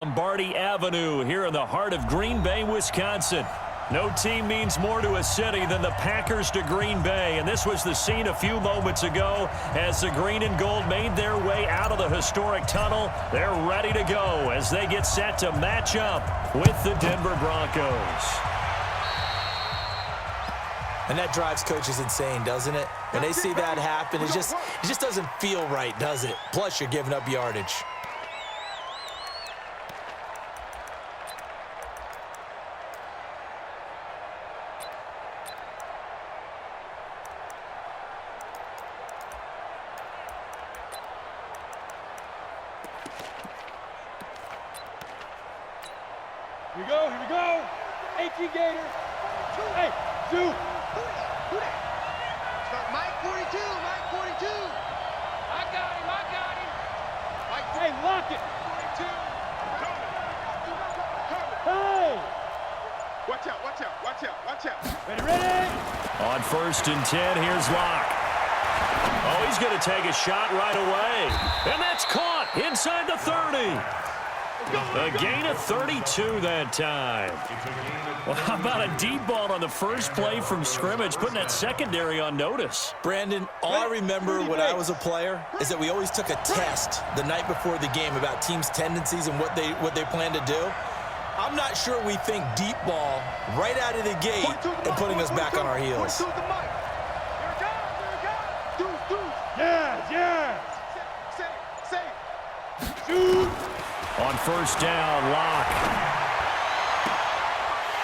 Lombardi Avenue here in the heart of Green Bay, Wisconsin. No team means more to a city than the Packers to Green Bay, and this was the scene a few moments ago as the green and gold made their way out of the historic tunnel. They're ready to go as they get set to match up with the Denver Broncos. And that drives coaches insane, doesn't it? When they see that happen, it just doesn't feel right, does it? Plus, you're giving up yardage. Here we go. 18 Gator. Hey, Sue. Start Mike 42, Mike 42. I got him. Hey, lock it. 42. Hey. Watch out. Ready. On 1st and 10, here's Locke. Oh, he's going to take a shot right away. And that's caught inside the 30. A gain of 32 that time. Well, how about a deep ball on the first play from scrimmage, putting that secondary on notice? Brandon, all I remember when I was a player is that we always took a test the night before the game about teams' tendencies and what they plan to do. I'm not sure we think deep ball right out of the gate and putting us back on our heels. Yeah. Shoot. On 1st down, Locke.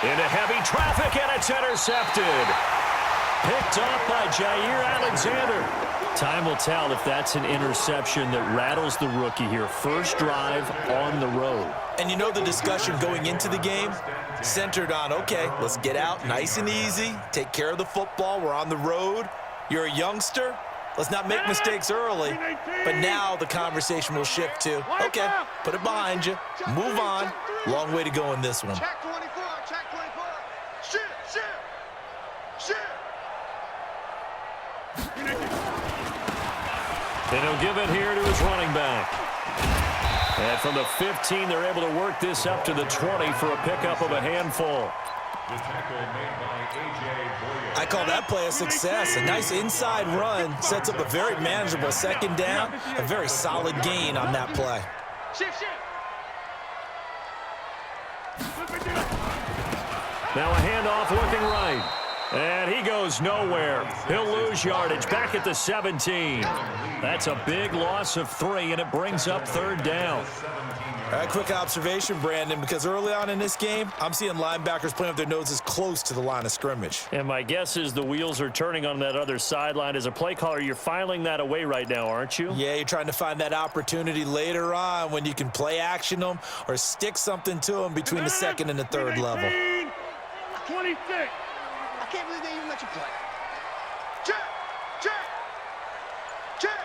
Into heavy traffic, and it's intercepted. Picked up by Jair Alexander. Time will tell if that's an interception that rattles the rookie here. First drive on the road. And you know the discussion going into the game centered on, okay, let's get out nice and easy, take care of the football, we're on the road. You're a youngster. Let's not make mistakes early, but now the conversation will shift to, okay, put it behind you, move on. Long way to go in this one. Check 24. Shoot. And he'll give it here to his running back. And from the 15, they're able to work this up to the 20 for a pickup of a handful. I call that play a success. A nice inside run sets up a very manageable 2nd down, a very solid gain on that play. Shift. Now a handoff looking right. And he goes nowhere. He'll lose yardage back at the 17. That's a big loss of 3, and it brings up 3rd down. All right, quick observation, Brandon, because early on in this game, I'm seeing linebackers playing with their noses close to the line of scrimmage. And my guess is the wheels are turning on that other sideline. As a play caller, you're filing that away right now, aren't you? Yeah, you're trying to find that opportunity later on when you can play action them or stick something to them between the 2nd and the 3rd level. 26. I can't believe they even let you play. Check.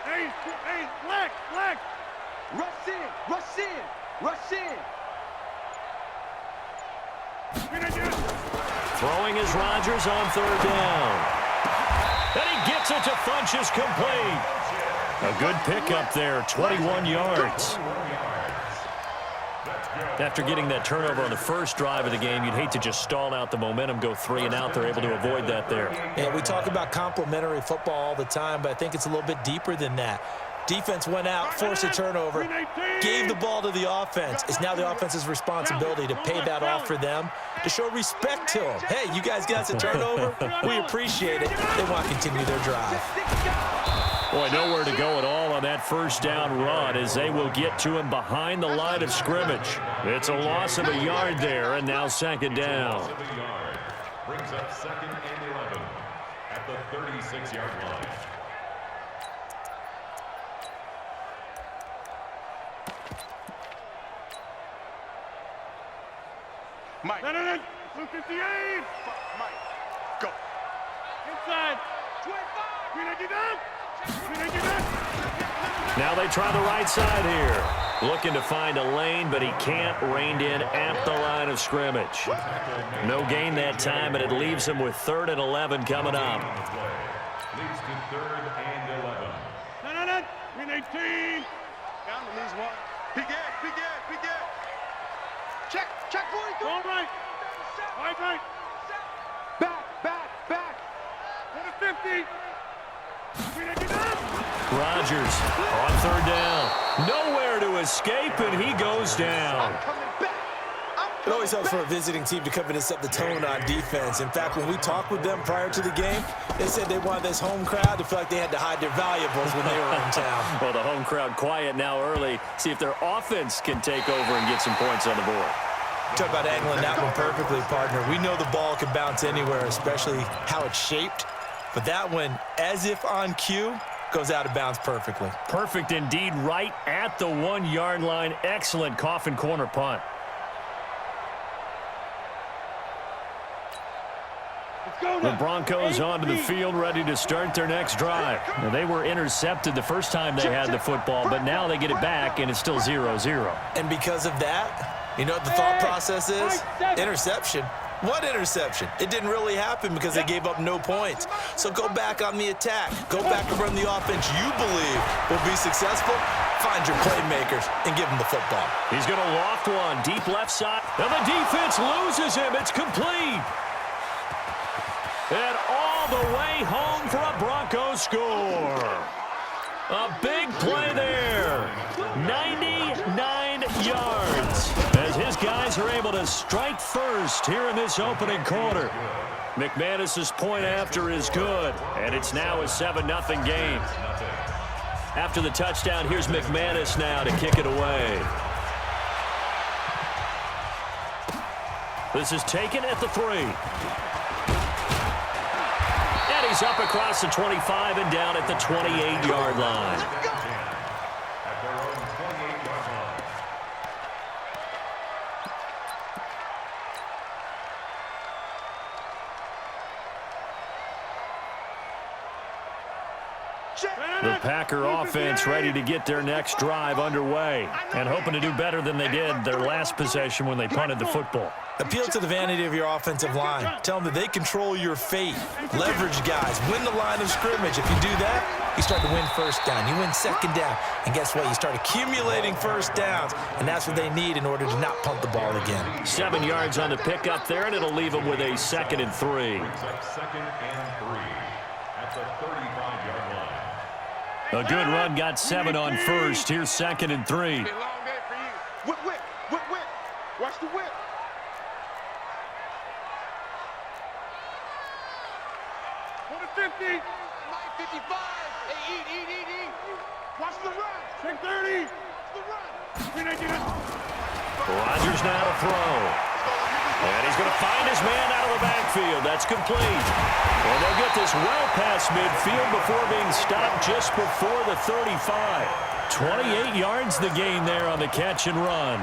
Hey, black. Rush in. Throwing is Rodgers on 3rd down. And he gets it to Funchess complete. A good pickup there, 21 yards. After getting that turnover on the first drive of the game, you'd hate to just stall out the momentum, go 3 and out. They're able to avoid that there. Yeah, we talk about complementary football all the time, but I think it's a little bit deeper than that. Defense went out, forced a turnover, gave the ball to the offense. It's now the offense's responsibility to pay that off for them, to show respect to them. Hey, you guys got us a turnover? We appreciate it. They want to continue their drive. Boy, nowhere to go at all on that 1st down run as they will get to him behind the line of scrimmage. It's a loss of a yard there, and now 2nd down. Brings up 2nd and 11 at the 36-yard line. Mike. No. 58. Mike, go. Inside. 25. Now they try the right side here. Looking to find a lane, but he can't. Reined in at the line of scrimmage. No gain that time, and it leaves him with 3rd and 11 coming up. Leads to 3rd and 11. No. 18. Down to lose one. He get. Check 43. All right. Right. Back. To the 50. Green 8 down. Rodgers on third down. Nowhere to escape, and he goes down. Coming back. It always helps for a visiting team to come in and set the tone on defense. In fact, when we talked with them prior to the game, they said they wanted this home crowd to feel like they had to hide their valuables when they were in town. Well, the home crowd quiet now early. See if their offense can take over and get some points on the board. Talk about angling that one perfectly, partner. We know the ball can bounce anywhere, especially how it's shaped. But that one, as if on cue, goes out of bounds perfectly. Perfect indeed, right at the 1-yard line. Excellent coffin corner punt. The Broncos onto the field, ready to start their next drive. Now, they were intercepted the first time they had the football, but now they get it back, and it's still 0-0. And because of that, you know what the thought process is? Interception. What interception? It didn't really happen because they gave up no points. So go back on the attack. Go back and run the offense you believe will be successful. Find your playmakers and give them the football. He's going to loft one, deep left side. And the defense loses him. It's complete. And all the way home for a Broncos score. A big play there. 99 yards. As his guys are able to strike first here in this opening quarter. McManus's point after is good. And it's now a 7-0 game. After the touchdown, here's McManus now to kick it away. This is taken at the 3. He's up across the 25 and down at the 28-yard line. At their own 28-yard line. The Packer offense ready to get their next drive underway and hoping to do better than they did their last possession when they punted the football. Appeal to the vanity of your offensive line. Tell them that they control your fate. Leverage guys. Win the line of scrimmage. If you do that, you start to win first down. You win second down. And guess what? You start accumulating first downs. And that's what they need in order to not punt the ball again. 7 yards on the pickup there, and it'll leave them with a 2nd and 3. Brings up 2nd and 3 at the 35-yard line. A good run got 7 on first. Here's 2nd and 3. Long day for you. Whip. Watch the whip. For the 50. Mike 55. Hey, eat. Watch the run. Check 30. Watch the run. Green 8 down. Rodgers now to throw. And he's going to find his man out of the backfield. That's complete. And they'll get this well past midfield before being stopped just before the 35. 28 yards the gain there on the catch and run.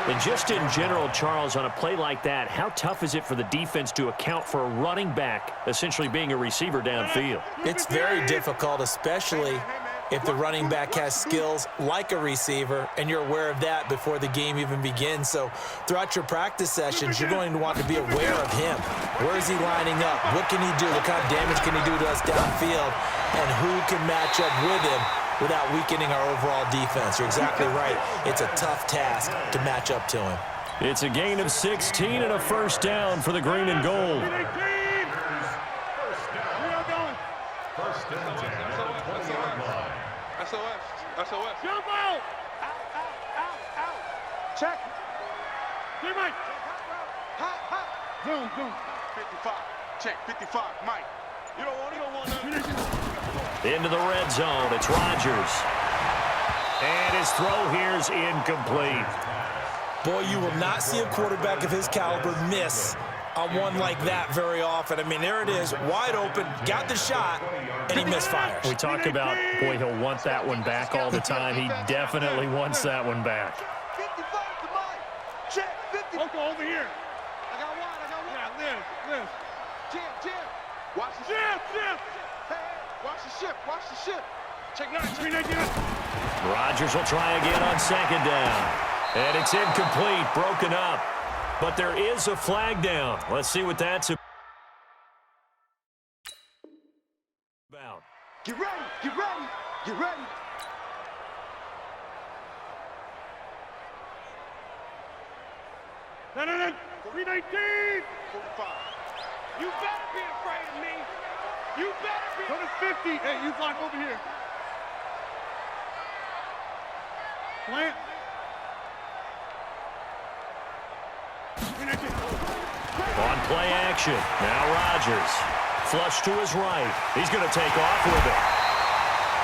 And just in general, Charles, on a play like that, how tough is it for the defense to account for a running back essentially being a receiver downfield? It's very difficult, especially if the running back has skills like a receiver, and you're aware of that before the game even begins. So throughout your practice sessions, you're going to want to be aware of him. Where is he lining up? What can he do? What kind of damage can he do to us downfield? And who can match up with him without weakening our overall defense? You're exactly right. It's a tough task to match up to him. It's a gain of 16 and a first down for the green and gold. First and 10 at the 20-yard line. SOS. Jump out. Check. Get Mike. Hot. Zoom. 55. Check 55. Mike. You don't want that. Into the red zone. It's Rodgers. And his throw here's incomplete. Boy, you will not see a quarterback of his caliber miss on one like that very often. I mean, there it is, wide open, got the shot, and he misfires. We talk about, boy, he'll want that one back all the time. He definitely wants that one back. 55 to Mike. Check 50. Uncle, over here. I got one. Yeah, Liz. Jim. Watch the Jim. Hey, watch the ship. Check 9. Green 8 down. Rodgers will try again on 2nd down. And it's incomplete, broken up. But there is a flag down. Let's see what that's about. Get ready. 319. 45. You better be afraid of me. You better be. Go to 50. Hey, you block over here. Plant. On play action. Now Rodgers. Flush to his right. He's going to take off with it.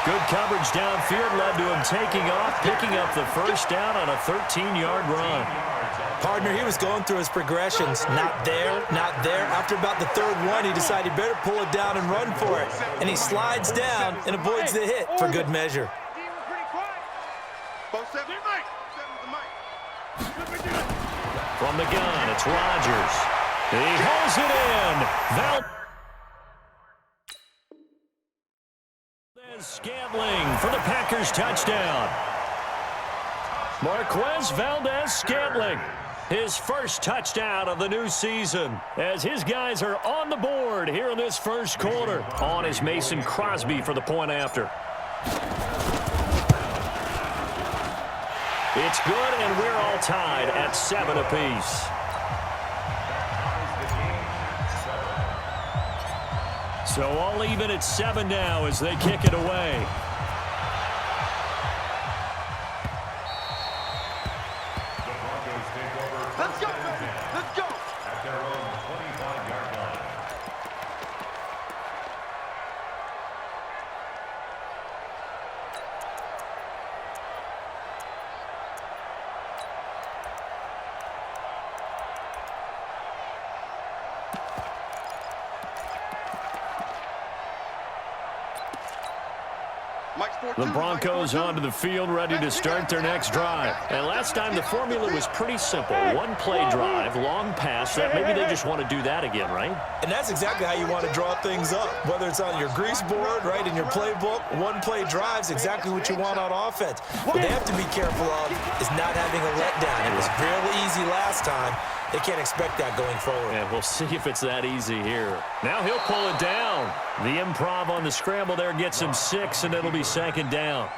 Good coverage downfield led to him taking off, picking up the first down on a 13-yard run. Partner, he was going through his progressions. Not there, not there. After about the third one, he decided he better pull it down and run for it. And he slides down and avoids the hit for good measure. From the gun, it's Rodgers. He holds it in. Scantling for the Packers touchdown. Marquez Valdez-Scantling, his first touchdown of the new season, as his guys are on the board here in this first quarter. On is Mason Crosby for the point after. It's good, and we're all tied at 7 apiece. So all even at 7 now as they kick it away. The Broncos take over. Let's go, baby. Let's go. At their own 25-yard line. The Broncos onto the field ready to start their next drive. And last time the formula was pretty simple. One play drive, long pass. Maybe they just want to do that again, right? And that's exactly how you want to draw things up. Whether it's on your grease board, right, in your playbook, one play drive's exactly what you want on offense. What they have to be careful of is not having a letdown. It was real easy last time. They can't expect that going forward. And we'll see if it's that easy here. Now he'll pull it down. The improv on the scramble there gets him 6, and it'll be second down.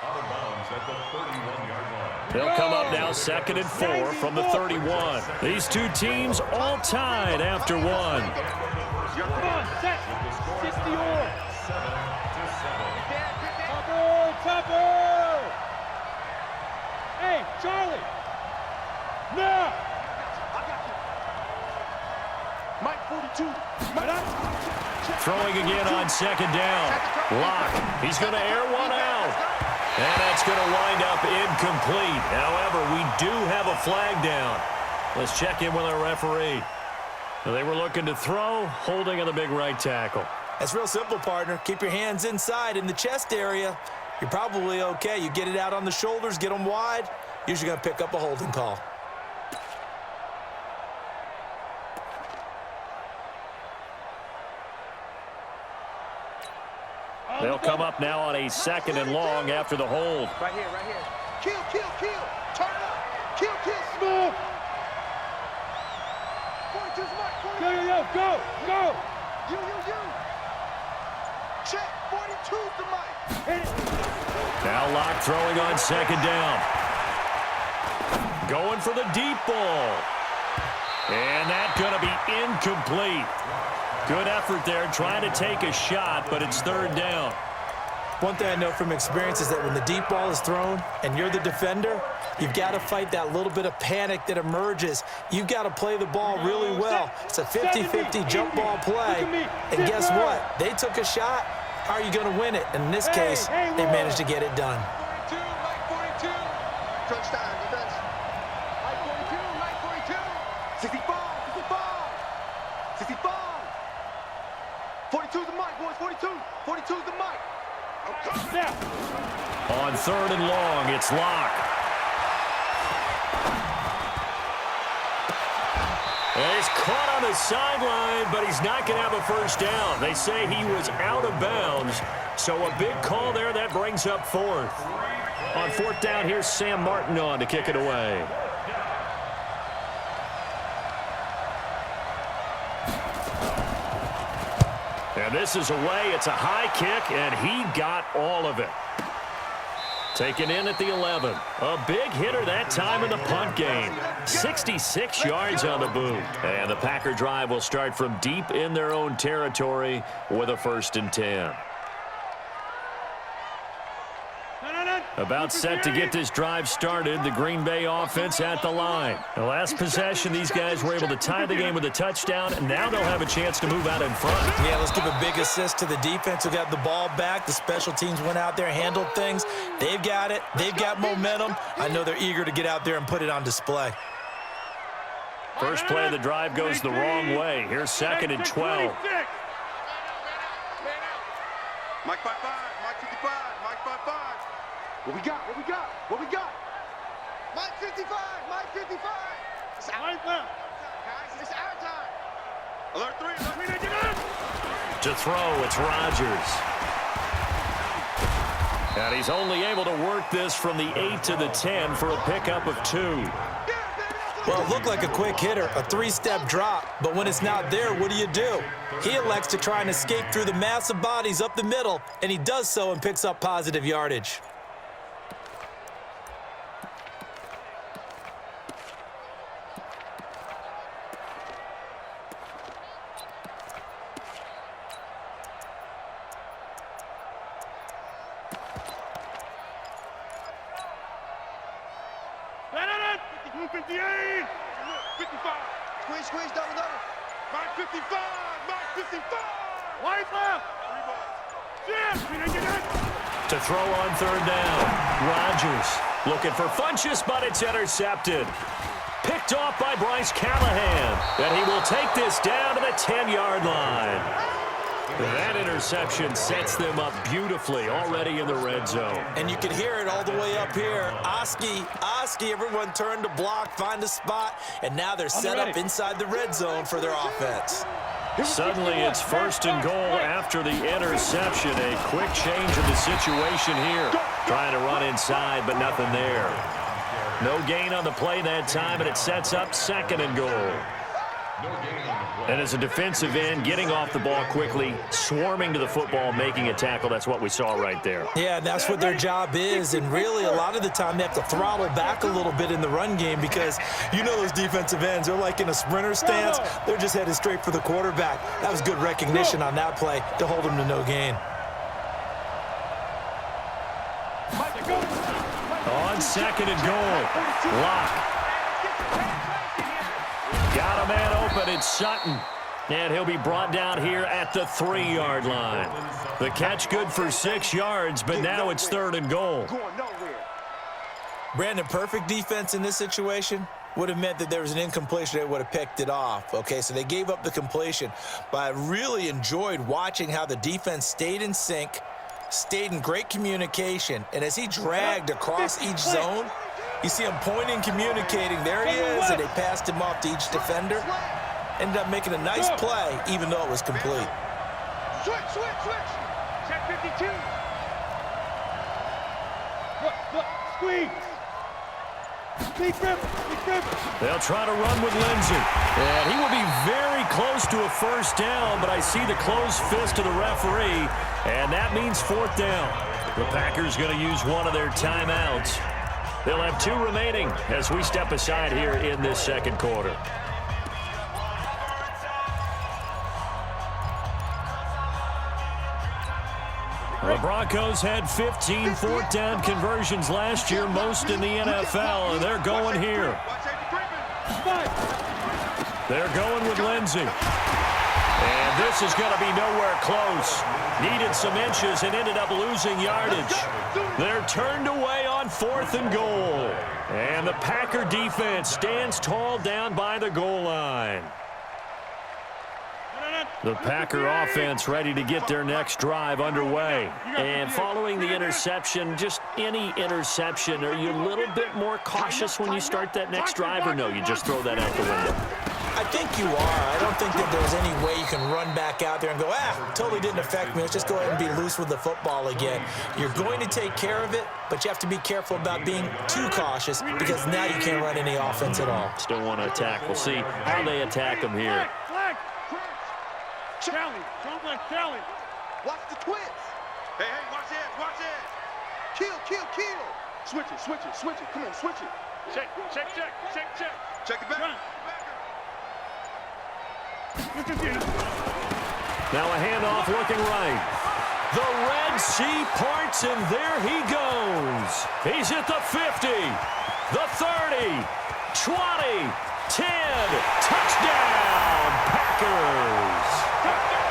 Out of bounds at the 31-yard line. They'll come up now 2nd and 4 from the 31. These two teams all tied after 1. Come on, set. 60 or. 7-7. Topper. Hey, Charlie. Now. Mike 42. Throwing again on 2nd down. Lock. He's going to air one out. And that's going to wind up incomplete. However, we do have a flag down. Let's check in with our referee. They were looking to throw, holding on the big right tackle. That's real simple, partner. Keep your hands inside in the chest area. You're probably okay. You get it out on the shoulders, get them wide. Usually going to pick up a holding call. They'll come up now on a 2nd and long after the hold. Right here, right here. Kill, kill, kill. Turn up. Kill, kill, smooth. 42's Mike. Go. You. Check. 42's the Mike. Hit it. Now Lock throwing on 2nd down. Going for the deep ball. And that's going to be incomplete. Good effort there, trying to take a shot, but it's 3rd down. One thing I know from experience is that when the deep ball is thrown and you're the defender, you've got to fight that little bit of panic that emerges. You've got to play the ball really well. It's a 50-50 jump ball play. And guess what? They took a shot. How are you going to win it? And in this case, they managed to get it done. 42, Mike 42. Touchdown, defense. Mike 42, Mike 42. 65. 42's the Mike, boys. 42's the Mike. On 3rd and long, it's Lock. And he's caught on the sideline, but he's not going to have a first down. They say he was out of bounds, so a big call there. That brings up 4th. On 4th down, here's Sam Martin on to kick it away. And this is away. It's a high kick, and he got all of it. Taken in at the 11. A big hitter that time in the punt game. 66 yards on the boot. And the Packer drive will start from deep in their own territory with a 1st and 10. About set to get this drive started, the Green Bay offense at the line. The last possession, these guys were able to tie the game with a touchdown, and now they'll have a chance to move out in front. Yeah, let's give a big assist to the defense who got the ball back. The special teams went out there, handled things. They've got it. They've got momentum. I know they're eager to get out there and put it on display. First play of the drive goes the wrong way. Here's 2nd and 12. Mike 5-5, Mike 55, Mike 5-5. What we got? What we got? What we got? Mike 55, Mike 55. It's our time, guys. It's our time. Alert 3, alert 3. To throw, it's Rodgers. And he's only able to work this from the 8 to the 10 for a pickup of 2. Well, it looked like a quick hitter, a 3-step drop, but when it's not there, what do? He elects to try and escape through the massive bodies up the middle, and he does so and picks up positive yardage. Squeeze, double. Mike 55, Mike 55. Wide left. To throw on 3rd down. Rodgers looking for Funchess, but it's intercepted. Picked off by Bryce Callahan. And he will take this down to the 10-yard line. That interception sets them up beautifully already in the red zone. And you can hear it all the way up here. Oski, everyone turned to block, find a spot, and now they're set up inside the red zone for their offense. Suddenly it's 1st and goal after the interception. A quick change of the situation here. Trying to run inside, but nothing there. No gain on the play that time, and it sets up 2nd and goal. And as a defensive end, getting off the ball quickly, swarming to the football, making a tackle, that's what we saw right there. Yeah, that's what their job is, and really a lot of the time they have to throttle back a little bit in the run game because you know those defensive ends, they're like in a sprinter stance. They're just headed straight for the quarterback. That was good recognition on that play to hold them to no gain. On 2nd and goal, Lock. Got a man open, it's Sutton. And he'll be brought down here at the 3-yard line. The catch good for 6 yards, but now it's 3rd and goal. Brandon, perfect defense in this situation would have meant that there was an incompletion. They would have picked it off. Okay, so they gave up the completion. But I really enjoyed watching how the defense stayed in sync, stayed in great communication, and as he dragged across each zone, you see him pointing, communicating. There he is, and they passed him off to each defender. Ended up making a nice play, even though it was complete. Switch. Check 52. Look, squeeze. Big rip. They'll try to run with Lindsey. And he will be very close to a 1st down, but I see the closed fist of the referee, and that means 4th down. The Packers going to use one of their timeouts. They'll have 2 remaining as we step aside here in this 2nd quarter. The Broncos had 15 4th down conversions last year, most in the NFL, and they're going here. They're going with Lindsey. And this is going to be nowhere close. Needed some inches and ended up losing yardage. They're turned away on 4th and goal. And the Packer defense stands tall down by the goal line. The Packer offense ready to get their next drive underway. And following the interception, just any interception, are you a little bit more cautious when you start that next drive, or no, you just throw that out the window? I think you are. I don't think that there's any way you can run back out there and go, totally didn't affect me. Let's just go ahead and be loose with the football again. You're going to take care of it, but you have to be careful about being too cautious because now you can't run any offense at all. Still want to attack. We'll see how they attack them here. Charlie, don't let Charlie. Watch the twins. Hey, watch it. Kill, kill, kill. Switch it, switch it, switch it. Come on, switch it. Check, check, check, check, check. Check it back. Now a handoff looking right. The Red Sea parts, and there he goes. He's at the 50, the 30, 20, 10. Touchdown, Packers.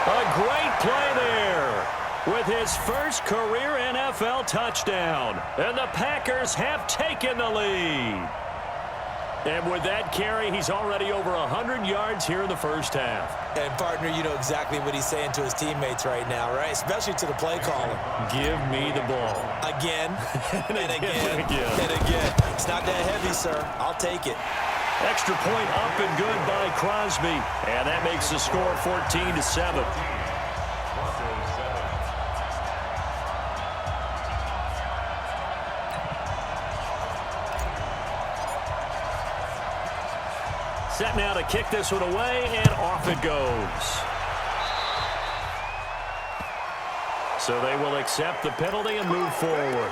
A great play there with his first career NFL touchdown. And the Packers have taken the lead. And with that carry, he's already over 100 yards here in the first half. And, partner, you know exactly what he's saying to his teammates right now, right? Especially to the play caller. Give me the ball. Again, and again, and again. and again. It's not that heavy, sir. I'll take it. Extra point up and good by Crosby. And that makes the score 14-7. Set now to kick this one away, and off it goes. So they will accept the penalty and move forward.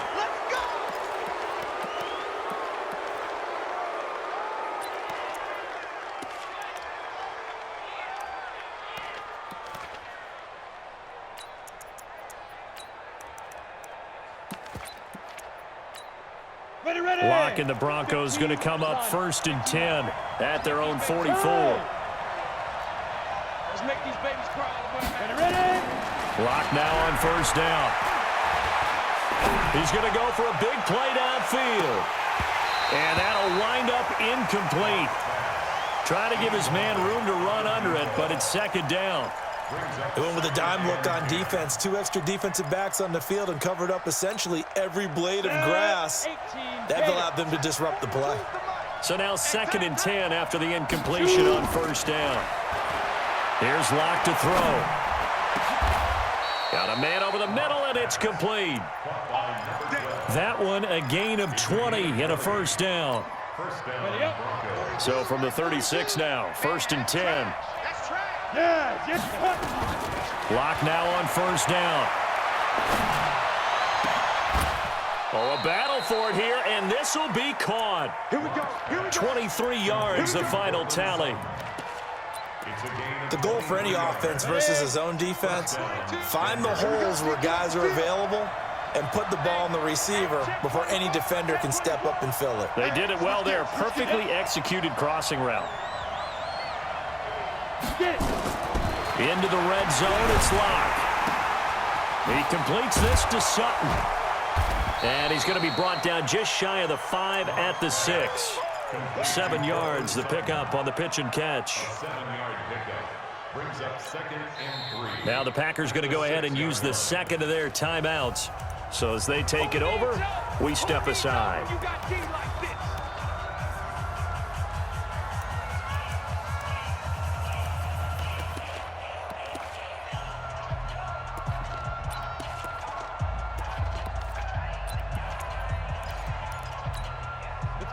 Lock and the Broncos going to come up 1st and 10 at their own 44. Let's make these babies cry. Ready? Lock now on 1st down. He's going to go for a big play downfield. And that'll wind up incomplete. Trying to give his man room to run under it, but it's 2nd down. They went with a dime look on defense. 2 extra defensive backs on the field and covered up essentially every blade of grass. That allowed them to disrupt the play. So now 2nd and 10 after the incompletion on 1st down. Here's Lock to throw. Got a man over the middle, and it's complete. That one a gain of 20 and a 1st down. So from the 36 now, 1st and 10. Lock now on 1st down. Oh, a battle for it here, and this will be caught. Here we go. 23 yards, the final tally. The goal for any offense versus his own defense, find the holes where guys are available and put the ball on the receiver before any defender can step up and fill it. They did it well there. Perfectly executed crossing route. Into the red zone, it's Lock. He completes this to Sutton. And he's going to be brought down just shy of the 5 at the 6. 7 yards, the pickup on the pitch and catch. 7-yard pickup brings up 2nd and 3. Now the Packers going to go ahead and use the 2nd of their timeouts. So as they take it over, we step aside. You got teams like this.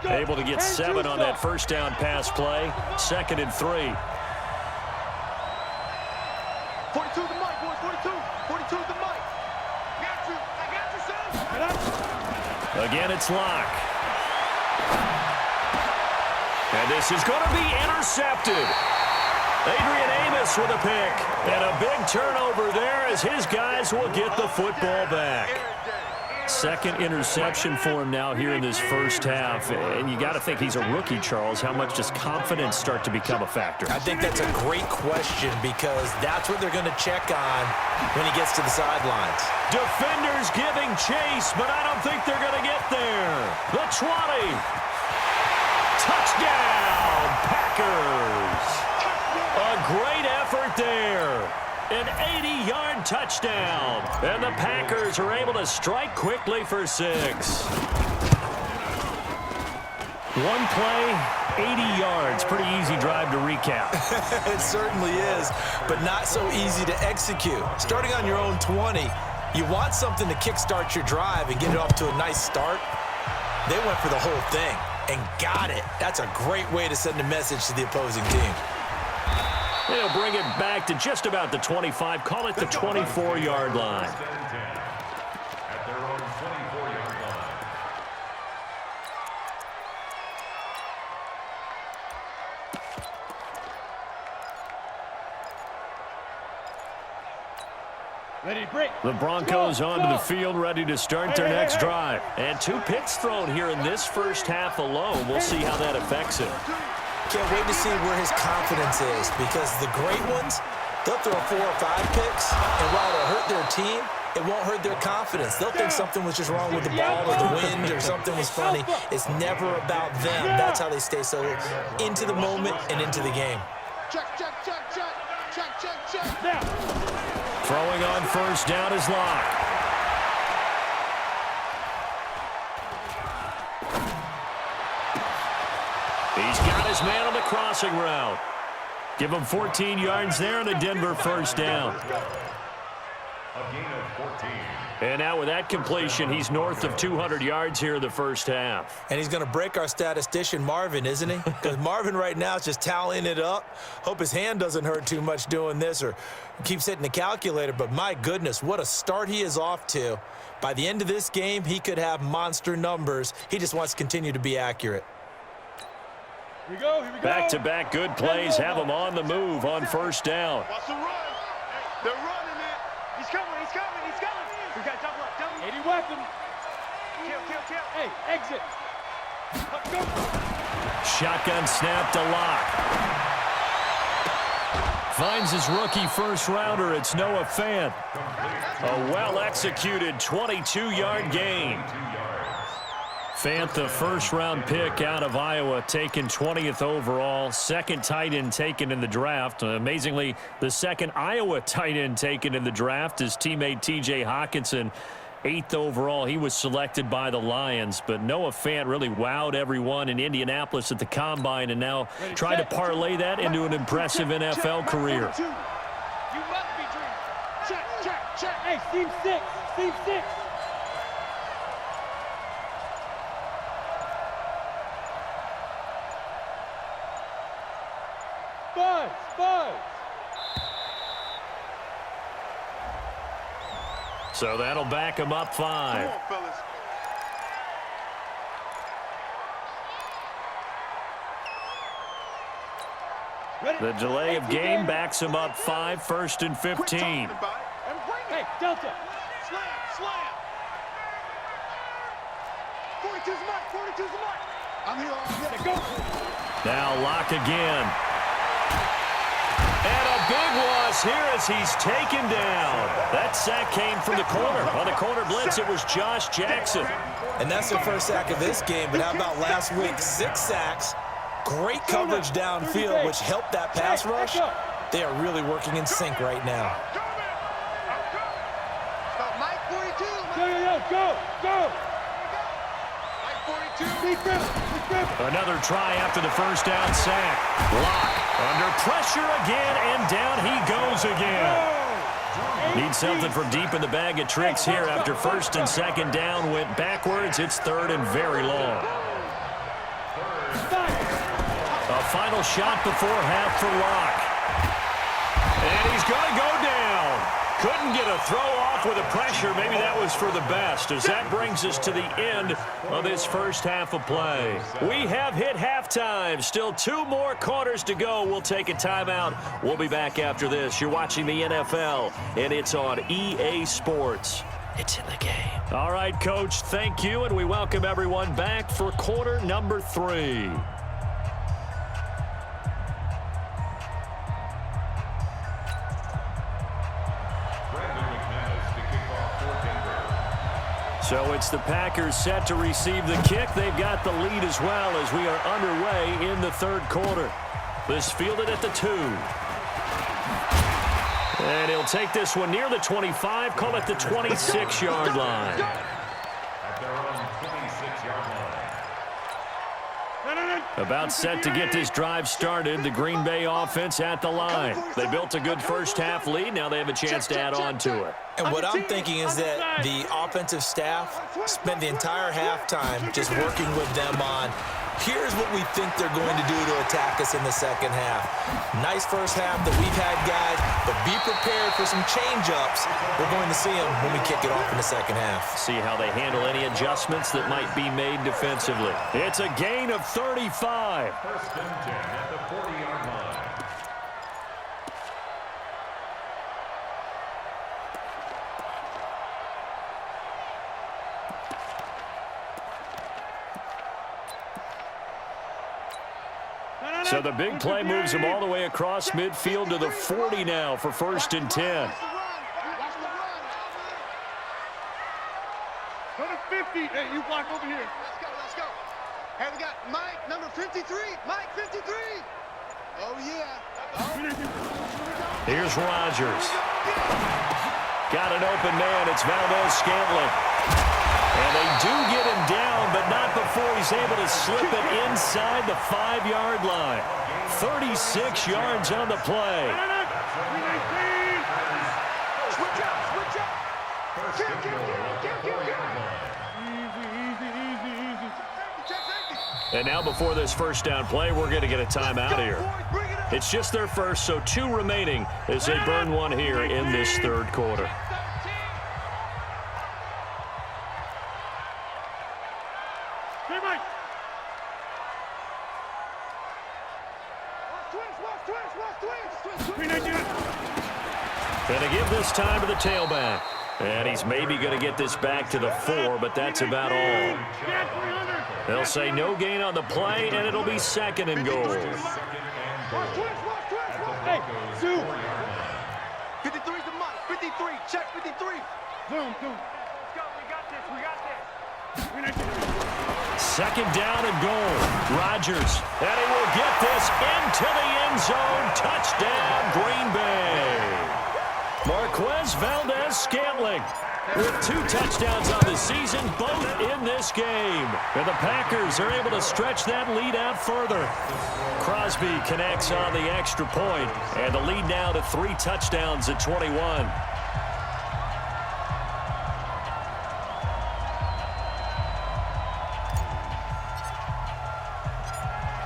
Able to get 7 on that 1st down pass play. 2nd and 3. 42 the mic, boys. 42. 42 the mic. Got you. I got you, son. Again, it's Lock. And this is going to be intercepted. Adrian Amos with a pick. And a big turnover there as his guys will get the football back. 2nd interception for him now here in this 1st half. And you got to think he's a rookie, Charles. How much does confidence start to become a factor? I think that's a great question because that's what they're going to check on when he gets to the sidelines. Defenders giving chase, but I don't think they're going to get there. The 20. Touchdown, Packers. A great effort there. An 80-yard touchdown. And the Packers are able to strike quickly for 6. One play, 80 yards. Pretty easy drive to recap. It certainly is, but not so easy to execute. Starting on your own 20, you want something to kickstart your drive and get it off to a nice start. They went for the whole thing and got it. That's a great way to send a message to the opposing team. They'll bring it back to just about the 25. Call it the 24-yard line. At their own 24-yard The Broncos onto the field, ready to start their next drive. And 2 picks thrown here in this first half alone. We'll see how that affects him. Can't wait to see where his confidence is, because the great ones, they'll throw 4 or 5 picks, and while it'll hurt their team, it won't hurt their confidence. They'll think something was just wrong with the ball or the wind or something was funny. It's never about them. That's how they stay so into the moment and into the game. Check, check, check, check, check, check, check. Now. Throwing on first down is Locke. He's got his man on the crossing route. Give him 14 yards there and a Denver first down. A gain of 14. And now with that completion, he's north of 200 yards here in the first half. And he's going to break our statistician Marvin, isn't he? Because Marvin right now is just tallying it up. Hope his hand doesn't hurt too much doing this or keeps hitting the calculator. But my goodness, what a start he is off to. By the end of this game, he could have monster numbers. He just wants to continue to be accurate. Here we go, here we go. Back-to-back good plays have him on the move on first down. Watch the run. They're running it. He's coming, he's coming, he's coming. We got double up, double. 80 weapon. Kill, kill, kill. Hey, exit. Go. Shotgun snap to Locke. Finds his rookie first rounder. It's Noah Fant. A well-executed 22-yard gain. Fant, the first-round pick out of Iowa, taken 20th overall. Second tight end taken in the draft. Amazingly, the second Iowa tight end taken in the draft is teammate T.J. Hockenson. 8th overall, he was selected by the Lions. But Noah Fant really wowed everyone in Indianapolis at the Combine and now trying to parlay that into an impressive NFL career. You must be dreaming. Check, check, check. Hey, Steve 6. Steve 6. Buzz. So that'll back him up 5. Come on, fellas. The delay of game backs him up 5, 1st and 15. Hey, Delta. Slam, slam. 42's the mark, 42's the mark. I'm here all go. Now Locke again. And a big loss here as he's taken down. That sack came from the corner. On the corner blitz, it was Josh Jackson. And that's their first sack of this game. But how about last week? 6 sacks. Great coverage downfield, which helped that pass rush. They are really working in sync right now. Mike 42. Go. Mike 42. Another try after the first down sack. Locke under pressure again, and down he goes again. Need something from deep in the bag of tricks here after first and second down went backwards. It's 3rd and very long. A final shot before half for Locke. And he's going to go down. Couldn't get a throw off with the pressure. Maybe that was for the best, as that brings us to the end of this first half of play. We have hit halftime. Still 2 more quarters to go. We'll take a timeout. We'll be back after this. You're watching the NFL, and it's on EA Sports. It's in the game. All right, Coach, thank you, and we welcome everyone back for quarter number 3. So it's the Packers set to receive the kick. They've got the lead as well as we are underway in the 3rd quarter. This fielded at the 2. And he'll take this one near the 25, call it the 26-yard line. At their own 26-yard line. About set to get this drive started. The Green Bay offense at the line. They built a good first half lead. Now they have a chance to add on to it. And what I'm thinking is that the offensive staff spent the entire halftime just working with them on, here's what we think they're going to do to attack us in the second half. Nice first half that we've had, guys, but be prepared for some change-ups. We're going to see them when we kick it off in the second half. See how they handle any adjustments that might be made defensively. It's a gain of 35. 1st and 10 at the 40-yard line. So the big play moves him all the way across midfield to the 40 now for 1st and 10. Go to 50. Hey, you block over here. Let's go. Hey, we got Mike, number 53. Mike, 53. Oh, yeah. Here's Rodgers. Got an open man. It's Valdez-Scantling. And they do get him down, but not before he's able to slip it inside the 5-yard line. 36 yards on the play. Switch up. Kill. Easy. And now before this first down play, we're going to get a timeout here. It's just their first, so 2 remaining as they burn one here in this 3rd quarter. And to give this time to the tailback. And he's maybe going to get this back to the 4, but that's about all. They'll say no gain on the play, and it'll be 2nd and goal. Hey, Sue. 53's the mark. 53. Check 53. Zoom. Let's go. We got this. 2nd down and goal. Rodgers. And he will get this into the end zone. Touchdown, Green Bay. Marquez Valdez-Scantling with 2 touchdowns on the season, both in this game. And the Packers are able to stretch that lead out further. Crosby connects on the extra point, and the lead now to 3 touchdowns at 21.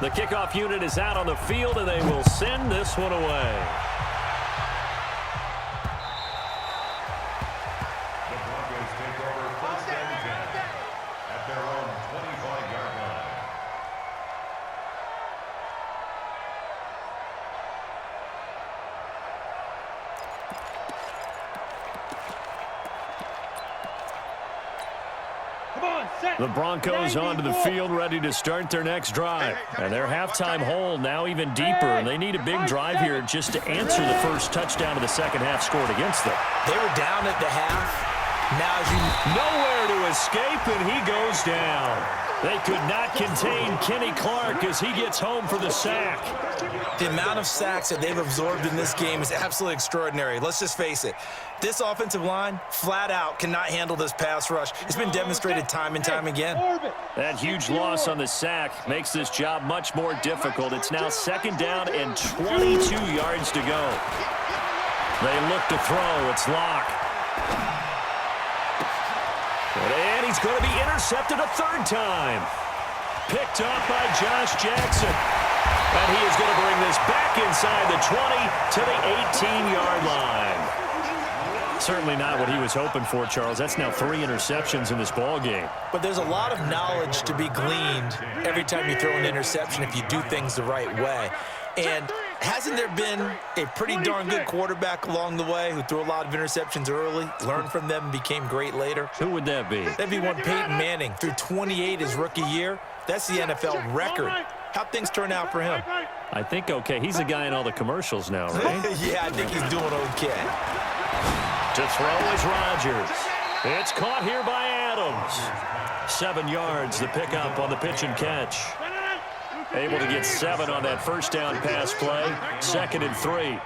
The kickoff unit is out on the field, and they will send this one away. The Broncos take over 1st and 10 at their own 25-yard line. The Broncos onto the field, ready to start their next drive. And their halftime hole now even deeper, and they need a big drive here just to answer the first touchdown of the second half scored against them. They were down at the half. Now, as you nowhere to escape, and he goes down. They could not contain Kenny Clark as he gets home for the sack. The amount of sacks that they've absorbed in this game is absolutely extraordinary. Let's just face it. This offensive line, flat out, cannot handle this pass rush. It's been demonstrated time and time again. That huge loss on the sack makes this job much more difficult. It's now 2nd down and 22 yards to go. They look to throw. It's Locke. And he's going to be intercepted a 3rd time. Picked up by Josh Jackson. And he is going to bring this back inside the 20 to the 18-yard line. Certainly not what he was hoping for, Charles. That's now 3 interceptions in this ball game. But there's a lot of knowledge to be gleaned every time you throw an interception if you do things the right way. And hasn't there been a pretty darn good quarterback along the way who threw a lot of interceptions early, learned from them, and became great later? Who would that be? That'd be one Peyton Manning. Threw 28 his rookie year. That's the NFL record. How'd things turn out for him? I think okay. He's a guy in all the commercials now, right? Yeah, I think he's doing okay. To throw is Rodgers. It's caught here by Adams. 7 yards, the pickup on the pitch and catch. Able to get 7 on that first down pass play. 2nd and 3.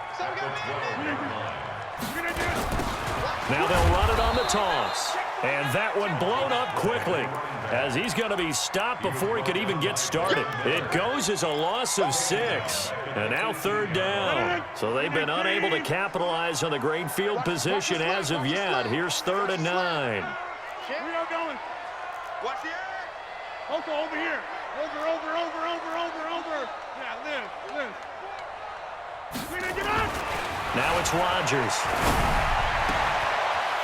Now they'll run it on the toss. And that one blown up quickly as he's going to be stopped before he could even get started. It goes as a loss of 6. And now 3rd down. So they've been unable to capitalize on the great field position as of yet. Here's 3rd and 9. We are going. Watch the egg. Coco, over here. Over. Yeah, live. We're gonna get up. Now it's Rodgers.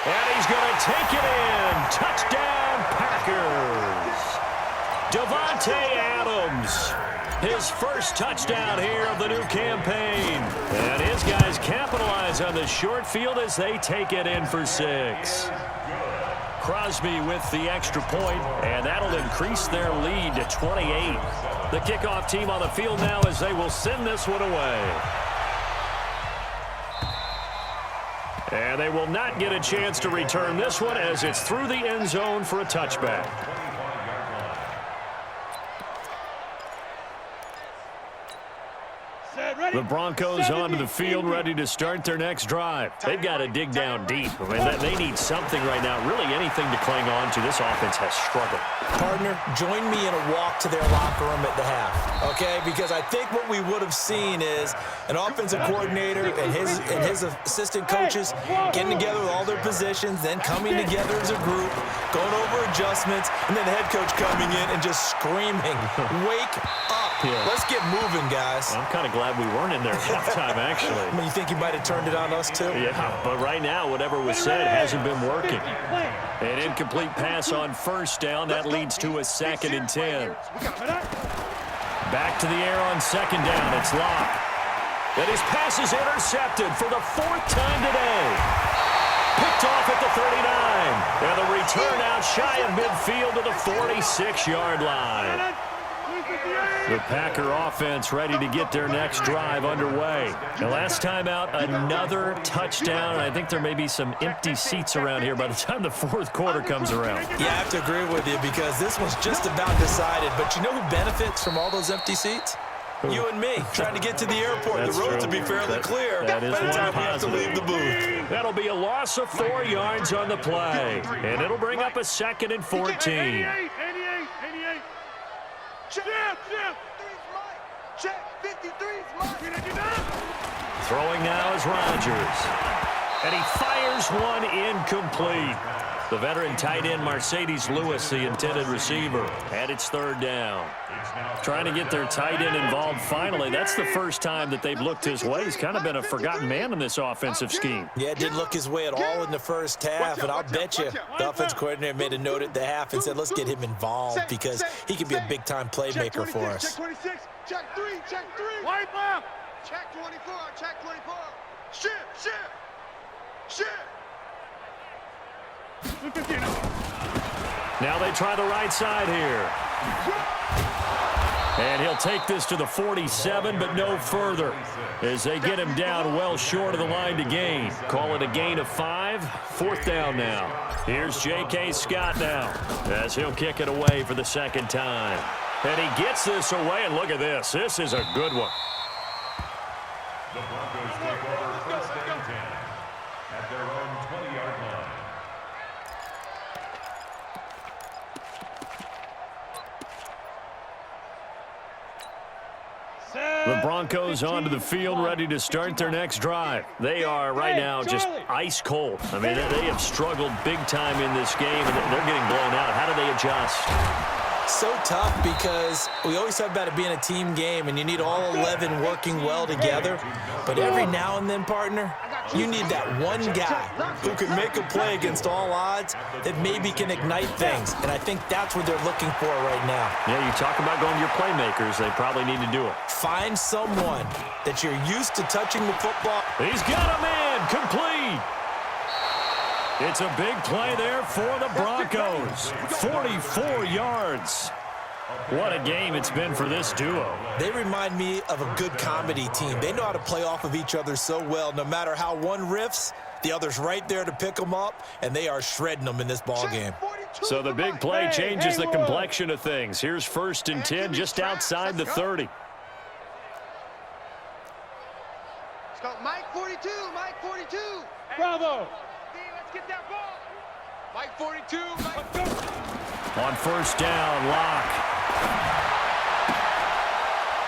And he's going to take it in. Touchdown, Packers. Davante Adams. His first touchdown here of the new campaign. And his guys capitalize on the short field as they take it in for 6. Crosby with the extra point, and that'll increase their lead to 28. The kickoff team on the field now as they will send this one away. And they will not get a chance to return this one as it's through the end zone for a touchback. The Broncos onto the field ready to start their next drive. They've got to dig down deep. I mean, they need something right now, really anything to cling on to. This offense has struggled. Partner, join me in a walk to their locker room at the half, okay? Because I think what we would have seen is an offensive coordinator and his assistant coaches getting together with all their positions, then coming together as a group, going over adjustments, and then the head coach coming in and just screaming, "Wake up. Let's get moving, guys." I'm kind of glad we weren't in there at halftime, actually. I mean, you think he might have turned it on us, too? Yeah, but right now, whatever was said hasn't been working. An incomplete pass on first down. That leads to a 2nd and 10. Back to the air on 2nd down. It's Locke. And his pass is intercepted for the 4th time today. Picked off at the 39. And the return out shy of midfield to the 46-yard line. The Packer offense ready to get their next drive underway. The last time out, another touchdown. And I think there may be some empty seats around here by the time the 4th quarter comes around. Yeah, I have to agree with you because this one's just about decided. But you know who benefits from all those empty seats? You and me, trying to get to the airport. That's the roads true. will be fairly clear that is by the time we have to positive. leave the booth. That'll be a loss of 4 yards on the play. And it'll bring up a 2nd and 14. 88. Check, 53's mine. Throwing now is Rodgers. And he fires one incomplete. The veteran tight end Mercedes Lewis, the intended receiver, and it's 3rd down. Trying to get their tight end involved finally. That's the first time that they've looked his way. He's kind of been a forgotten man in this offensive scheme. Yeah, it didn't look his way at all in the first half, and I'll bet you the offense coordinator made a note at the half and said, let's get him involved because he could be a big-time playmaker for us. Check 26, check 3, check 3. White left. Check 24, check 24. Shift. Now they try the right side here. And he'll take this to the 47, but no further as they get him down well short of the line to gain. Call it a gain of 5. 4th down now. Here's J.K. Scott now as he'll kick it away for the 2nd time. And he gets this away, and look at this. This is a good one. The Broncos take over 1st and 10 at their own 20-yard line. The Broncos onto the field ready to start their next drive. They are right now just ice cold. I mean, they have struggled big time in this game, and they're getting blown out. How do they adjust? So tough because we always talk about it being a team game, and you need all 11 working well together. But every now and then, partner, you need that one guy who can make a play against all odds that maybe can ignite things. And I think that's what they're looking for right now. Yeah, you talk about going to your playmakers. They probably need to do it. Find someone that you're used to touching the football. He's got a man complete. It's a big play there for the Broncos. 44 yards. What a game it's been for this duo. They remind me of a good comedy team. They know how to play off of each other so well. No matter how one riffs, the other's right there to pick them up, and they are shredding them in this ball game. So the big play changes the complexion of things. Here's 1st and 10 just outside the 30. Let's go, Mike 42, Mike 42. Bravo. Let's get that ball. Mike 42, Mike. On 1st down, Locke.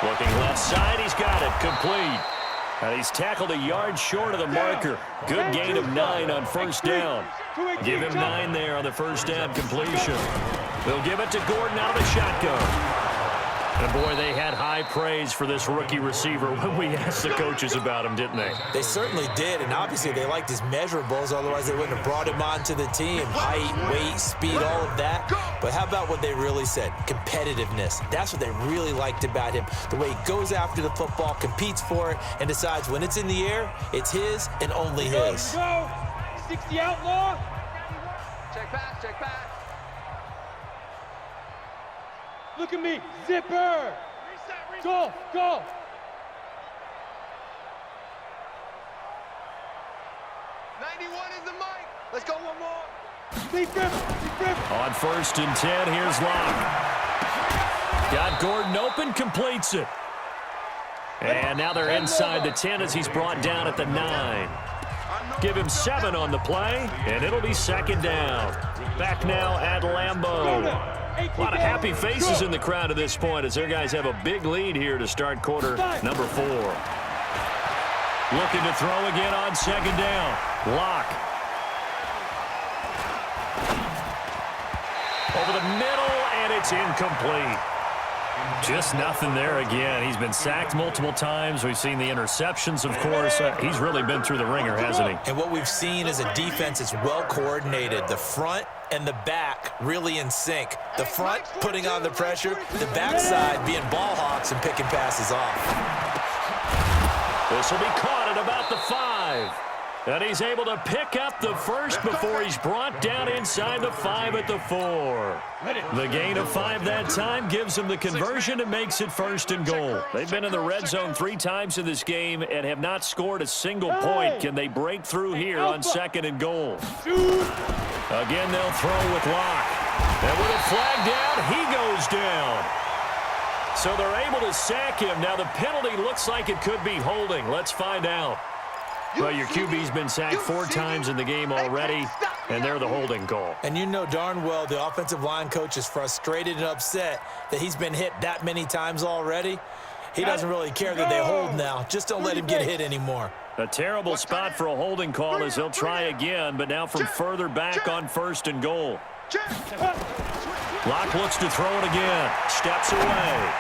Looking left side, he's got it, complete. And he's tackled a yard short of the marker. Good gain of 9 on 1st down. Give him 9 there on the 1st down completion. They'll give it to Gordon out of the shotgun. And boy, they had high praise for this rookie receiver when we asked the coaches about him, didn't they? They certainly did, and obviously they liked his measurables, otherwise they wouldn't have brought him onto the team. Height, weight, speed, all of that. But how about what they really said? Competitiveness. That's what they really liked about him. The way he goes after the football, competes for it, and decides when it's in the air, it's his and only his. Go. 60 outlaw. Check pass, check pass. Look at me. Zipper. Go, go. Is the mic. Let's go one more. On 1st and 10, here's Locke. Got Gordon open, completes it. And now they're inside the 10 as he's brought down at the 9. Give him 7 on the play, and it'll be 2nd down. Back now at Lambeau. A lot of happy faces in the crowd at this point as their guys have a big lead here to start quarter number 4. Looking to throw again on 2nd down. Locke. Over the middle, and it's incomplete. Just nothing there again. He's been sacked multiple times. We've seen the interceptions, of course. He's really been through the ringer, hasn't he? And what we've seen is a defense that's well coordinated. The front and the back really in sync. The front putting on the pressure, the backside being ball hawks and picking passes off. This will be caught at about the 5. And he's able to pick up the first before he's brought down inside the 5 at the 4. The gain of 5 that time gives him the conversion and makes it 1st and goal. They've been in the red zone 3 times in this game and have not scored a single point. Can they break through here on 2nd and goal? Again, they'll throw with Locke. And with a flag down, he goes down. So they're able to sack him. Now the penalty looks like it could be holding. Let's find out. Well, your QB's been sacked 4 times in the game already, and they're the holding call. And you know darn well the offensive line coach is frustrated and upset that he's been hit that many times already. He doesn't really care that they hold now. Just don't let him get hit anymore. A terrible spot for a holding call as he'll try again, but now from further back on 1st and goal. Locke looks to throw it again. Steps away.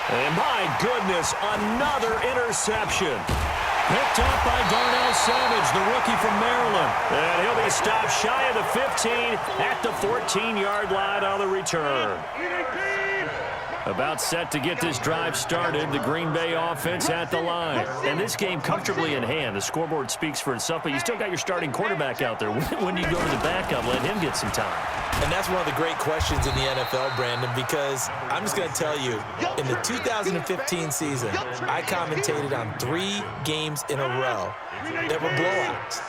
And my goodness, another interception. Picked up by Darnell Savage, the rookie from Maryland. And he'll be stopped shy of the 15 at the 14-yard line on the return. About set to get this drive started, the Green Bay offense at the line. And this game comfortably in hand. The scoreboard speaks for itself, but you still got your starting quarterback out there. When do you go to the backup, let him get some time? And that's one of the great questions in the NFL, Brandon, because I'm just going to tell you, in the 2015 season, I commentated on 3 games in a row that were blowouts.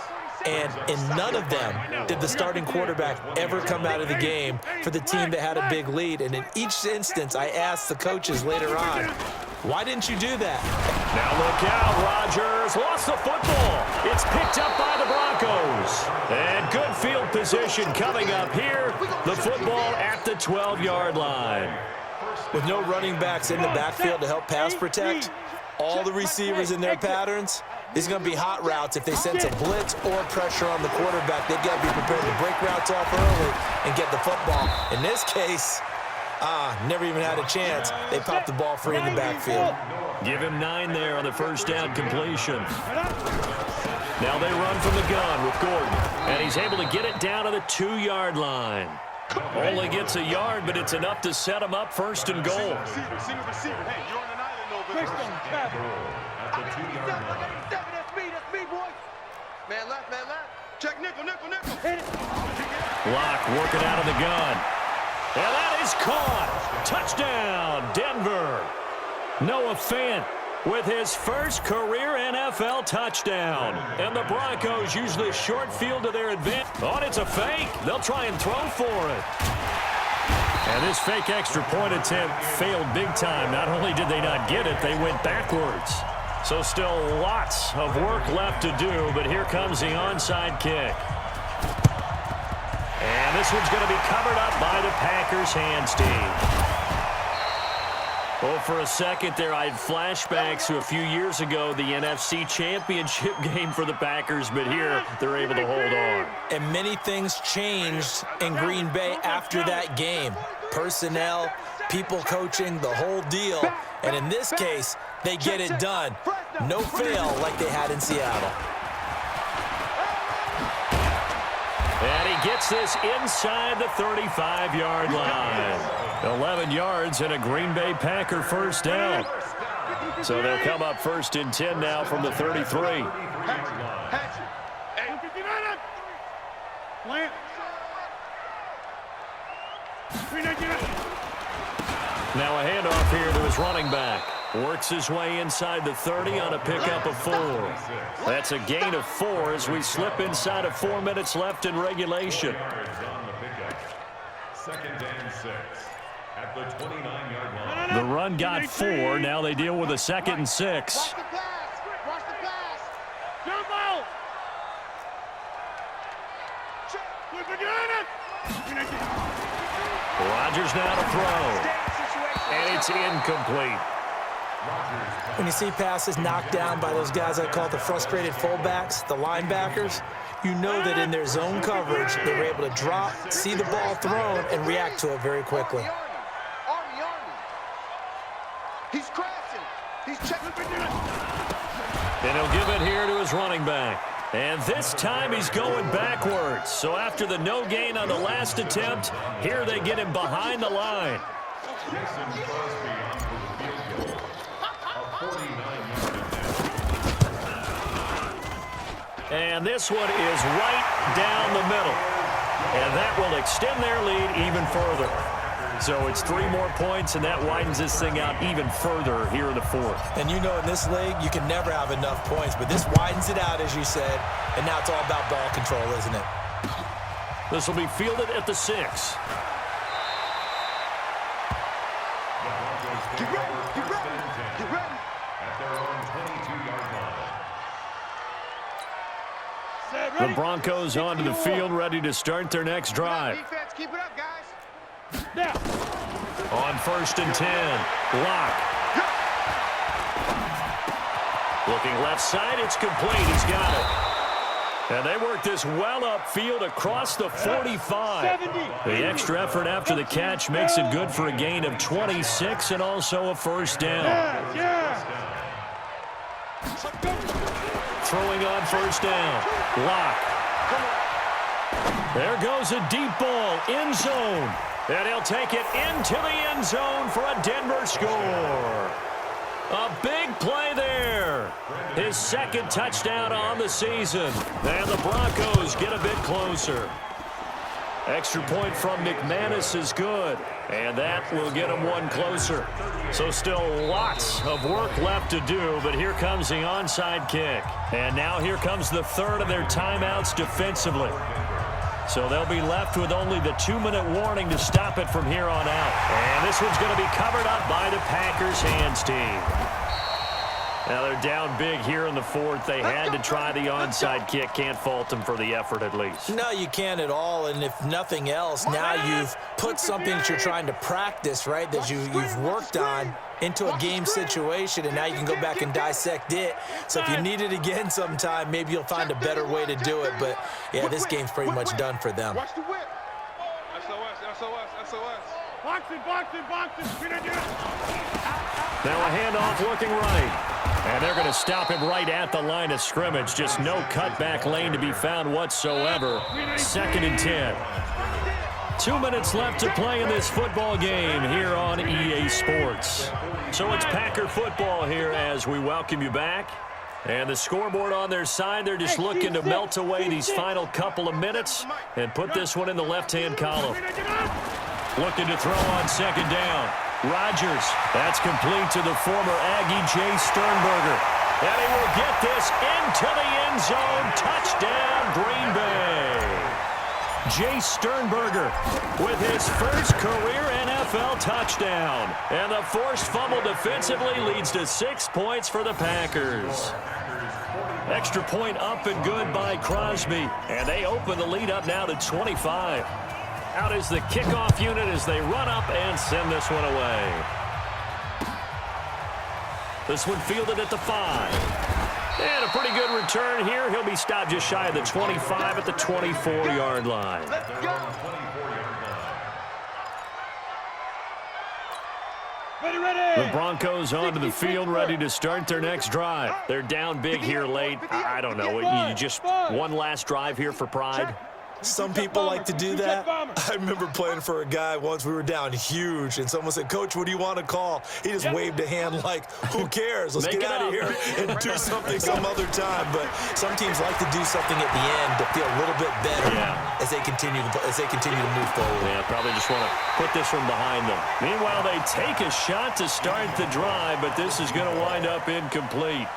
And in none of them did the starting quarterback ever come out of the game for the team that had a big lead. And in each instance, I asked the coaches later on, why didn't you do that? Now look out, Rodgers lost the football. It's picked up by the Broncos. And good field position coming up here. The football at the 12-yard line. With no running backs in the backfield to help pass protect, all the receivers in their patterns, it's going to be hot routes. If they sense a blitz or pressure on the quarterback, they've got to be prepared to break routes off early and get the football. In this case, never even had a chance. They popped the ball free in the backfield. Give him 9 there on the first down completion. Now they run from the gun with Gordon. And he's able to get it down to the 2-yard line. Only gets a yard, but it's enough to set him up 1st and goal. Receiver. Hey, you're on an island over there. At the 2-yard line. That's me, boy. Man left. Check nickel. Hit it. Locke working out of the gun. And that is caught. Touchdown, Denver. Noah Fant with his first career NFL touchdown. And the Broncos use the short field to their advantage. Oh, it's a fake. They'll try and throw for it. And this fake extra point attempt failed big time. Not only did they not get it, they went backwards. So still lots of work left to do, but here comes the onside kick. And this one's going to be covered up by the Packers hands team. Well, for a second there, I had flashbacks to a few years ago, the NFC Championship game for the Packers, but here they're able to hold on. And many things changed in Green Bay after that game. Personnel, people coaching, the whole deal. And in this case, they get it done. No fail like they had in Seattle. And he gets this inside the 35-yard line. 11 yards and a Green Bay Packer first down. So they'll come up 1st and 10 now from the 33. Now a handoff here to his running back. Works his way inside the 30 on a pickup of 4. That's a gain of 4 as we slip inside of 4 minutes left in regulation. Second and 6 at the 29-yard line. The run got 4. Now they deal with a 2nd and 6. Watch the pass. Watch the pass. Jumbo! Rodgers now to throw. And it's incomplete. When you see passes knocked down by those guys I call the frustrated fullbacks, the linebackers, you know that in their zone coverage, they were able to drop, see the ball thrown, and react to it very quickly. Army. He's crashing. He's checking. And he'll give it here to his running back. And this time he's going backwards. So after the no gain on the last attempt, here they get him behind the line. Jason Crosby on for the field goal. A 49-yard attempt. And this one is right down the middle. And that will extend their lead even further. So it's 3 more points, and that widens this thing out even further here in the 4th. And you know in this league, you can never have enough points, but this widens it out, as you said, and now it's all about ball control, isn't it? This will be fielded at the 6. Get ready. Get ready. Get ready. At their own 22-yard line. The Broncos onto the field, ready to start their next drive. Defense, keep it up, guys. Now. On 1st and 10, Lock. Looking left side, it's complete. He's got it. And they work this well upfield across the 45. The extra effort after the catch makes it good for a gain of 26 and also a 1st down. Throwing on 1st down, Lock. There goes a deep ball, end zone. And he'll take it into the end zone for a Denver score. A big play there. His 2nd touchdown on the season. And the Broncos get a bit closer. Extra point from McManus is good. And that will get him 1 closer. So still lots of work left to do, but here comes the onside kick. And now here comes the 3rd of their timeouts defensively. So they'll be left with only the 2-minute warning to stop it from here on out. And this one's going to be covered up by the Packers hands team. Now they're down big here in the 4th. They had to try the onside kick. Can't fault them for the effort at least. No, you can't at all. And if nothing else, now you've put something that you're trying to practice, right, that you've worked on into a game situation, and now you can go back and dissect it. So if you need it again sometime, maybe you'll find a better way to do it. But, yeah, this game's pretty much done for them. Watch the whip. SOS. Boxing. Now a handoff looking right. And they're going to stop him right at the line of scrimmage. Just no cutback lane to be found whatsoever. 2nd and 10. 2 minutes left to play in this football game here on EA Sports. So it's Packer football here as we welcome you back. And the scoreboard on their side, they're just looking to melt away these final couple of minutes and put this one in the left-hand column. Looking to throw on 2nd down. Rodgers, that's complete to the former Aggie Jay Sternberger. And he will get this into the end zone. Touchdown, Green Bay. Jay Sternberger with his first career NFL touchdown. And the forced fumble defensively leads to 6 points for the Packers. Extra point up and good by Crosby. And they open the lead up now to 25. Out is the kickoff unit as they run up and send this one away. This one fielded at the 5. And a pretty good return here. He'll be stopped just shy of the 25 at the 24-yard line. Let's go. The Broncos onto the field ready to start their next drive. They're down big here late. I don't know. You just one last drive here for pride? Some people like to do that. I remember playing for a guy once. We were down huge, and someone said, "Coach, what do you want to call?" He just waved a hand like, "Who cares? Let's get out of here and do something some other time." But some teams like to do something at the end to feel a little bit better as they continue to move forward. Yeah, probably just want to put this one behind them. Meanwhile, they take a shot to start the drive, but this is going to wind up incomplete.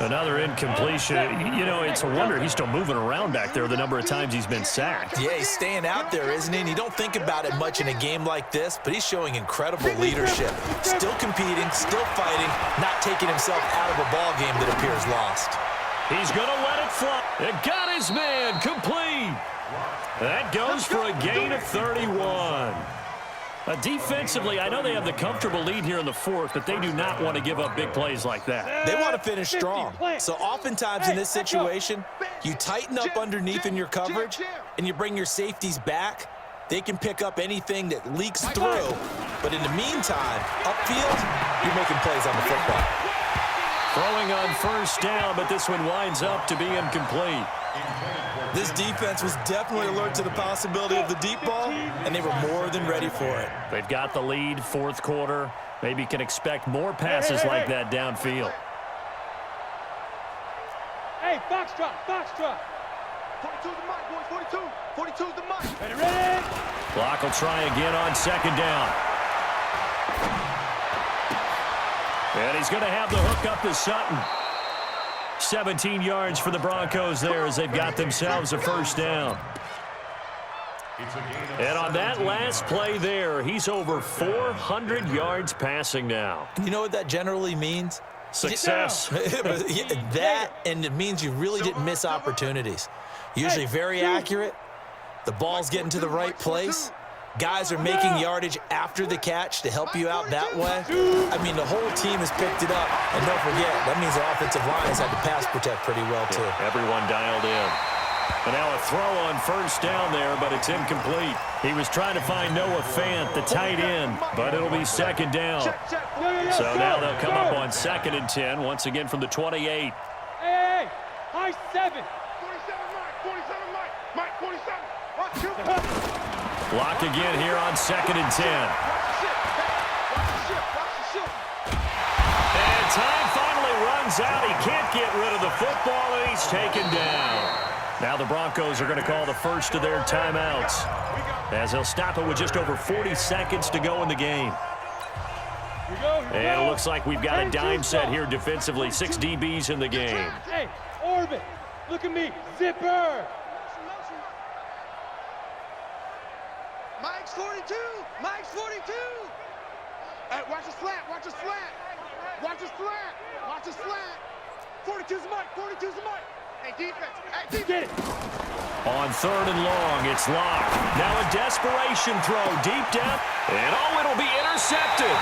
Another incompletion. You know, it's a wonder he's still moving around back there the number of times he's been sacked. Yeah, he's staying out there, isn't he? And you don't think about it much in a game like this, but he's showing incredible leadership. Still competing, still fighting, not taking himself out of a ball game that appears lost. He's going to let it fly. It got his man complete. That goes for a gain of 31. Defensively, I know they have the comfortable lead here in the fourth, but they do not want to give up big plays like that. They want to finish strong. So oftentimes in this situation, you tighten up underneath in your coverage, and you bring your safeties back. They can pick up anything that leaks through. But in the meantime, upfield, you're making plays on the football. Throwing on first down, but this one winds up to be incomplete. This defense was definitely alert to the possibility of the deep ball, and they were more than ready for it. They've got the lead, fourth quarter. Maybe can expect more passes like that downfield. Hey, foxtrot, foxtrot. 42's the mic, boys, 42. 42's the mic. Ready, ready. Clock will try again on second down. And he's going to have the hook up to Sutton. 17 yards for the Broncos there as they've got themselves a first down. And on that last play there, he's over 400 yards passing now. You know what that generally means? Success. That, and it means you really didn't miss opportunities. Usually very accurate. The ball's getting to the right place. Guys are making yardage after the catch to help you out that way. I mean, the whole team has picked it up. And don't forget, that means the offensive line has had to pass protect pretty well, too. Yeah, everyone dialed in. And now a throw on first down there, but it's incomplete. He was trying to find Noah Fant, the tight end, but it'll be second down. So now they'll come up on 2nd and 10, once again from the 28. Hey, high 7. 47 Mike, Mike 47. Watch you. Block again here on 2nd and 10. And time finally runs out. He can't get rid of the football, and he's taken down. Now the Broncos are going to call the first of their timeouts, as they'll stop it with just over 40 seconds to go in the game. And it looks like we've got a dime set here defensively. 6 DBs in the game. Hey, Orbit, look at me. Zipper. Mike's 42. Mike's 42. Hey, watch the slant. Watch the slant. Watch the slant. Watch the slant. 42's the Mike. 42's the Mike. Hey, defense. Hey, defense. Get it. On 3rd and long, it's locked. Now a desperation throw deep down. And it'll be intercepted.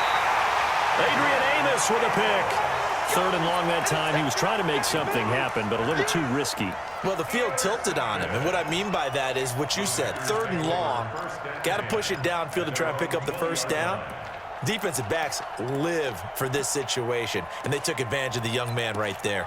Adrian Amos with a pick. 3rd and long that time. He was trying to make something happen, but a little too risky. Well, the field tilted on him, and what I mean by that is what you said, 3rd and long, got to push it downfield to try and pick up the first down. Defensive backs live for this situation, and they took advantage of the young man right there.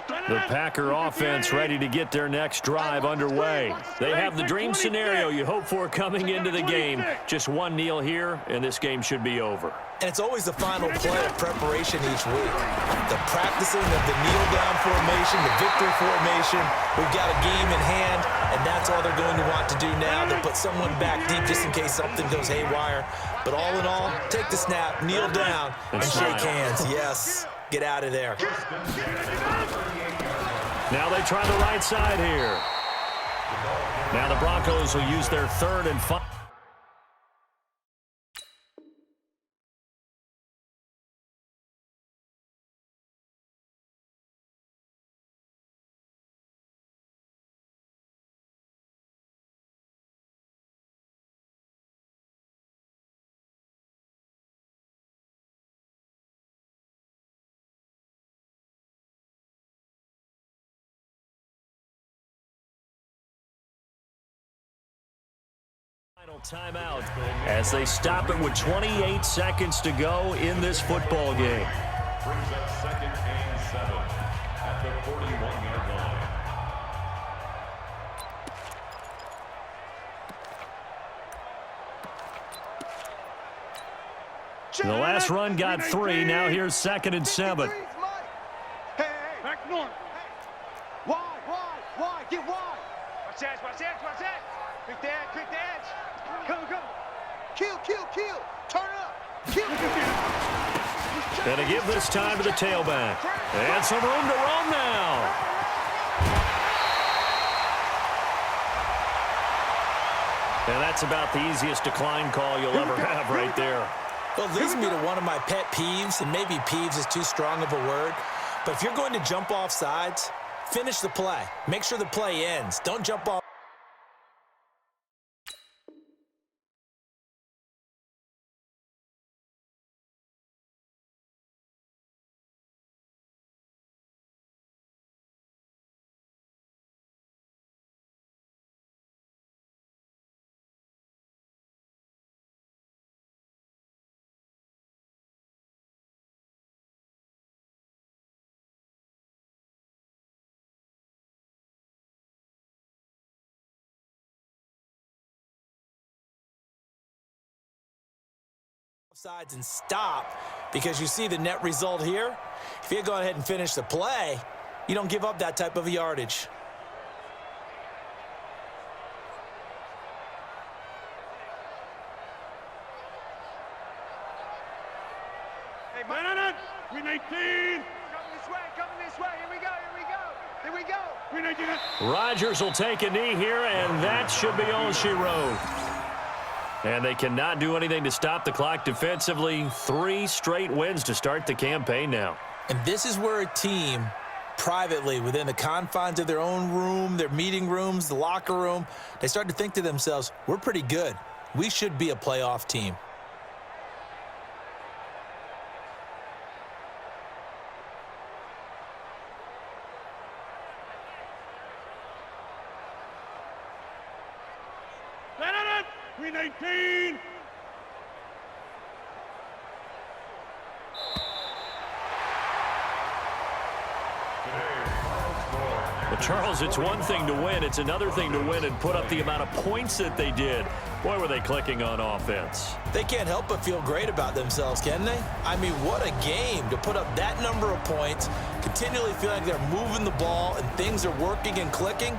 The Packer offense ready to get their next drive underway. They have the dream scenario you hope for coming into the game. Just one kneel here, and this game should be over. And it's always the final play of preparation each week. The practicing of the kneel-down formation, the victory formation. We've got a game in hand, and that's all they're going to want to do now. They'll put someone back deep just in case something goes haywire. But all in all, take the snap, kneel down, and shake hands. Yes, get out of there. Now they try the right side here. Now the Broncos will use their 3rd and 5. Final timeout as they stop it with 28 seconds to go in this football game. Brings up 2nd and 7 at the 41-yard The last run got 3. Now here's 2nd and 7. Hey, hey. Back north. Wide. Get wide. Watch that. Quick the edge. Go. Kill. Turn up. Kill. Gonna give this time to the tailback. And some room to roam now. And that's about the easiest decline call you'll ever have right there. Well, it leads me to one of my pet peeves, and maybe peeves is too strong of a word, but if you're going to jump off sides, finish the play. Make sure the play ends. Don't jump off. Sides and stop, because you see the net result here. If you go ahead and finish the play, you don't give up that type of yardage. Hey, man. Green 18. Coming this way. Here we go. Green 18. Rodgers will take a knee here, and that should be all she wrote. And they cannot do anything to stop the clock defensively. 3 straight wins to start the campaign now. And this is where a team, privately, within the confines of their own room, their meeting rooms, the locker room, they start to think to themselves, we're pretty good. We should be a playoff team. Green 18. Well, Charles, it's one thing to win. It's another thing to win and put up the amount of points that they did. Boy, were they clicking on offense. They can't help but feel great about themselves, can they? I mean, what a game to put up that number of points, continually feel like they're moving the ball and things are working and clicking.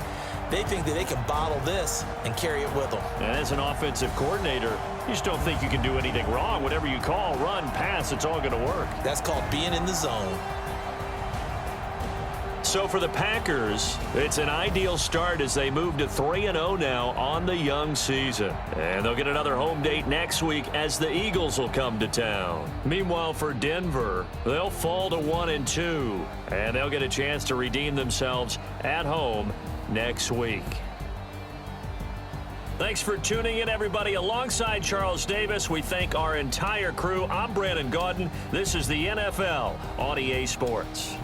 They think that they can bottle this and carry it with them. And as an offensive coordinator, you just don't think you can do anything wrong. Whatever you call, run, pass, it's all going to work. That's called being in the zone. So for the Packers, it's an ideal start as they move to 3-0 now on the young season. And they'll get another home date next week as the Eagles will come to town. Meanwhile, for Denver, they'll fall to 1-2. And they'll get a chance to redeem themselves at home next week. Thanks for tuning in, everybody. Alongside Charles Davis, we thank our entire crew. I'm Brandon Gaudin. This is the NFL on EA Sports.